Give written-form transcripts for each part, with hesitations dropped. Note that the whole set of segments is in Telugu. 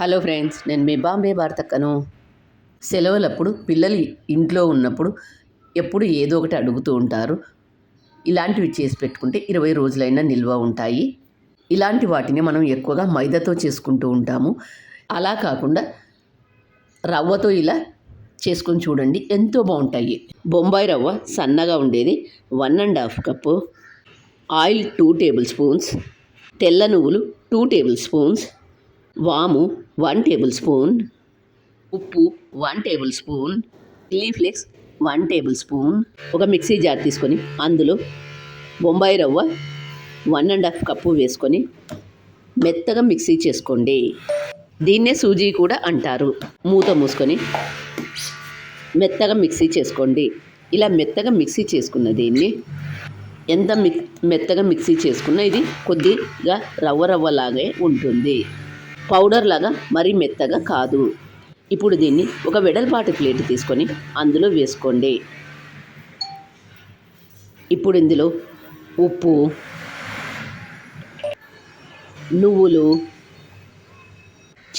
హలో ఫ్రెండ్స్, నేను మీ బాంబే భారతక్కను. సెలవులప్పుడు పిల్లలు ఇంట్లో ఉన్నప్పుడు ఎప్పుడు ఏదో ఒకటి అడుగుతూ ఉంటారు. ఇలాంటివి చేసి పెట్టుకుంటే 20 రోజులైనా నిల్వ ఉంటాయి. ఇలాంటి వాటిని మనం ఎక్కువగా మైదాతో చేసుకుంటూ ఉంటాము. అలా కాకుండా రవ్వతో ఇలా చేసుకొని చూడండి, ఎంతో బాగుంటాయి. బొంబాయి రవ్వ సన్నగా ఉండేది 1½ కప్పు, ఆయిల్ 2 టేబుల్ స్పూన్స్, తెల్ల నువ్వులు 2 టేబుల్ స్పూన్స్, వాము 1 టేబుల్ స్పూన్, ఉప్పు 1 table spoon, chilli flakes 1 table spoon. ఒక మిక్సీ జార్ తీసుకొని అందులో బొంబాయి రవ్వ 1½ కప్పు వేసుకొని మెత్తగా మిక్సీ చేసుకోండి. దీన్నే సూజీ కూడా అంటారు. మూత మూసుకొని మెత్తగా మిక్సీ చేసుకోండి. ఇలా మెత్తగా మిక్సీ చేసుకున్న దీన్ని ఎంత మెత్తగా మిక్సీ చేసుకున్నా ఇది కొద్దిగా రవ్వలాగే ఉంటుంది. పౌడర్ లాగా మరీ మెత్తగా కాదు. ఇప్పుడు దీన్ని ఒక వెడల్పాటి ప్లేట్ తీసుకొని అందులో వేసుకోండి. ఇప్పుడు ఇందులో ఉప్పు, నువ్వులు,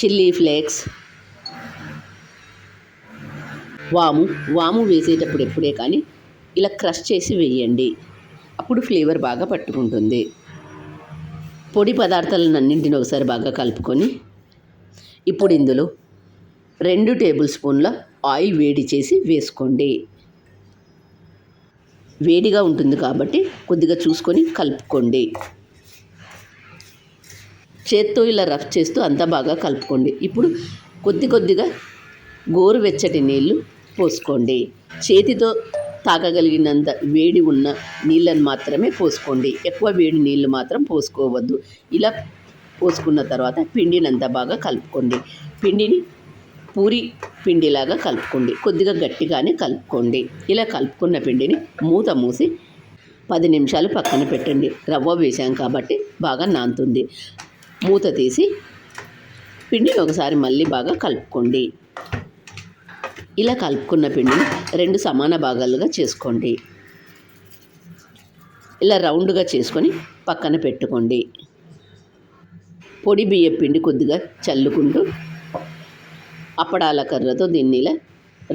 చిల్లీ ఫ్లేక్స్, వాము వేసేటప్పుడు ఎప్పుడే కానీ ఇలా క్రష్ చేసి వేయండి. అప్పుడు ఫ్లేవర్ బాగా పట్టుకుంటుంది. పొడి పదార్థాలన్నింటిని ఒకసారి బాగా కలుపుకొని ఇప్పుడు ఇందులో 2 టేబుల్ స్పూన్ల ఆయిల్ వేడి చేసి వేసుకోండి. వేడిగా ఉంటుంది కాబట్టి కొద్దిగా చూసుకొని కలుపుకోండి. చేత్తో ఇలా రఫ్ చేస్తూ అంతా బాగా కలుపుకోండి. ఇప్పుడు కొద్దిగా గోరువెచ్చటి నీళ్ళు పోసుకోండి. చేతితో తాగగలిగినంత వేడి ఉన్న నీళ్ళని మాత్రమే పోసుకోండి. ఎక్కువ వేడి నీళ్ళు మాత్రం పోసుకోవద్దు. ఇలా పోసుకున్న తర్వాత పిండినంతా బాగా కలుపుకోండి. పిండిని పూరి పిండిలాగా కలుపుకోండి. కొద్దిగా గట్టిగానే కలుపుకోండి. ఇలా కలుపుకున్న పిండిని మూత మూసి 10 నిమిషాలు పక్కన పెట్టండి. రవ్వ వేసాం కాబట్టి బాగా నానుతుంది. మూత తీసి పిండిని ఒకసారి మళ్ళీ బాగా కలుపుకోండి. ఇలా కలుపుకున్న పిండిని 2 సమాన భాగాలుగా చేసుకోండి. ఇలా రౌండ్గా చేసుకొని పక్కన పెట్టుకోండి. పొడి బియ్యం పిండి కొద్దిగా చల్లుకుంటూ అప్పడాల కర్రతో దీన్ని ఇలా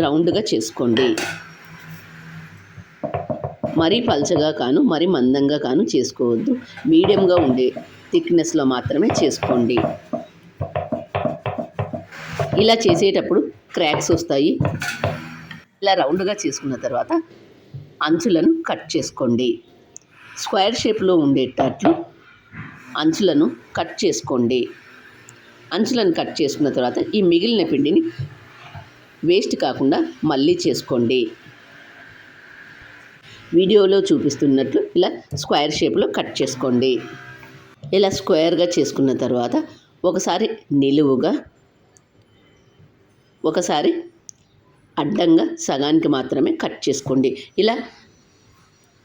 రౌండ్గా చేసుకోండి. మరీ పల్చగా కాను మరీ మందంగా కాను చేసుకోవద్దు. మీడియంగా ఉండే థిక్నెస్లో మాత్రమే చేసుకోండి. ఇలా చేసేటప్పుడు క్రాక్స్ వస్తాయి. ఇలా రౌండ్గా చేసుకున్న తర్వాత అంచులను కట్ చేసుకోండి. స్క్వేర్ షేప్లో ఉండేటట్లు అంచులను కట్ చేసుకోండి. అంచులను కట్ చేసుకున్న తర్వాత ఈ మిగిలిన పిండిని వేస్ట్ కాకుండా మళ్ళీ చేసుకోండి. వీడియోలో చూపిస్తున్నట్లు ఇలా స్క్వేర్ షేప్లో కట్ చేసుకోండి. ఇలా స్క్వేర్గా చేసుకున్న తర్వాత ఒకసారి నిలువుగా, ఒకసారి అడ్డంగా సగానికి మాత్రమే కట్ చేసుకోండి. ఇలా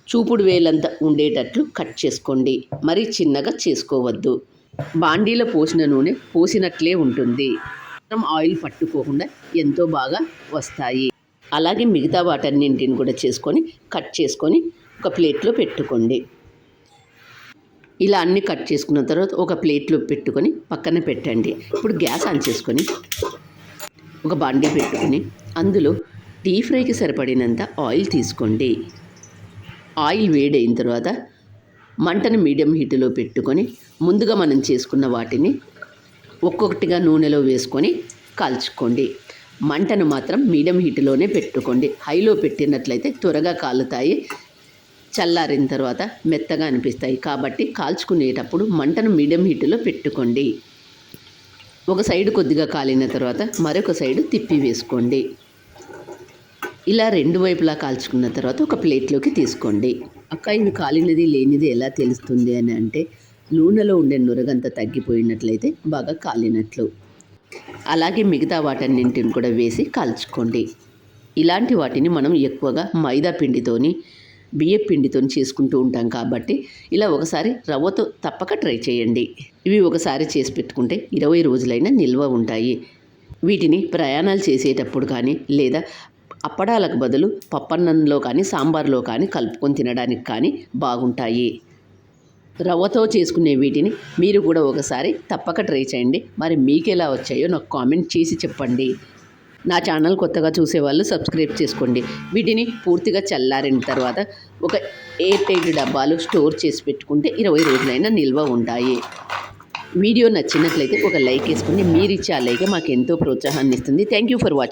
చూపుడు వేలంతా ఉండేటట్లు కట్ చేసుకోండి. మరీ చిన్నగా చేసుకోవద్దు. బాండీలో పోసిన నూనె పోసినట్లే ఉంటుంది. ఆయిల్ పట్టుకోకుండా ఎంతో బాగా వస్తాయి. అలాగే మిగతా వాటన్నింటిని కూడా కట్ చేసుకొని ఒక ప్లేట్లో పెట్టుకోండి. ఇలా అన్నీ కట్ చేసుకున్న తర్వాత ఒక ప్లేట్లో పెట్టుకొని పక్కన పెట్టండి. ఇప్పుడు గ్యాస్ ఆన్ చేసుకొని ఒక బాండీ పెట్టుకొని అందులో డీప్ ఫ్రైకి సరిపడినంత ఆయిల్ తీసుకోండి. ఆయిల్ వేడైన తర్వాత మంటను మీడియం హీట్లో పెట్టుకొని ముందుగా మనం చేసుకున్న వాటిని ఒక్కొక్కటిగా నూనెలో వేసుకొని కాల్చుకోండి. మంటను మాత్రం మీడియం హీట్లోనే పెట్టుకోండి. హైలో పెట్టినట్లయితే త్వరగా కాలుతాయి. చల్లారిన తర్వాత మెత్తగా అనిపిస్తాయి. కాబట్టి కాల్చుకునేటప్పుడు మంటను మీడియం హీట్లో పెట్టుకోండి. ఒక సైడు కొద్దిగా కాలిన తర్వాత మరొక సైడు తిప్పి వేసుకోండి. ఇలా 2 వైపులా కాల్చుకున్న తర్వాత ఒక ప్లేట్లోకి తీసుకోండి. అక్క, ఇవి కాలినది లేనిది ఎలా తెలుస్తుంది అని అంటే నూనెలో ఉండే నురగంతా తగ్గిపోయినట్లయితే బాగా కాలినట్లు. అలాగే మిగతా వాటన్నింటిని కూడా వేసి కాల్చుకోండి. ఇలాంటి వాటిని మనం ఎక్కువగా మైదా పిండితోని బియ్యం పిండితో చేసుకుంటూ ఉంటాం కాబట్టి ఇలా ఒకసారి రవ్వతో తప్పక ట్రై చేయండి. ఇవి ఒకసారి చేసి పెట్టుకుంటే 20 రోజులైనా నిల్వ ఉంటాయి. వీటిని ప్రయాణాలు చేసేటప్పుడు కానీ లేదా అప్పడాలకు బదులు పప్పన్నంలో కానీ సాంబార్లో కానీ కలుపుకొని తినడానికి కానీ బాగుంటాయి. రవ్వతో చేసుకునే వీటిని మీరు కూడా ఒకసారి తప్పక ట్రై చేయండి. మరి మీకు ఎలా వచ్చాయో నాకు కామెంట్ చేసి చెప్పండి. నా ఛానల్ కొత్తగా చూసేవాళ్ళు సబ్స్క్రైబ్ చేసుకోండి. వీటిని పూర్తిగా చల్లారిన తర్వాత ఒక ఎయిర్ టైట్ డబ్బాలు స్టోర్ చేసి పెట్టుకుంటే 20 రోజులైనా నిల్వ ఉంటాయి. వీడియో నచ్చినట్లయితే ఒక లైక్ వేసుకోండి. మీరు ఇచ్చే ఆ లైక్ మాకు ఎంతో ప్రోత్సాహాన్ని ఇస్తుంది. Thank you for watching.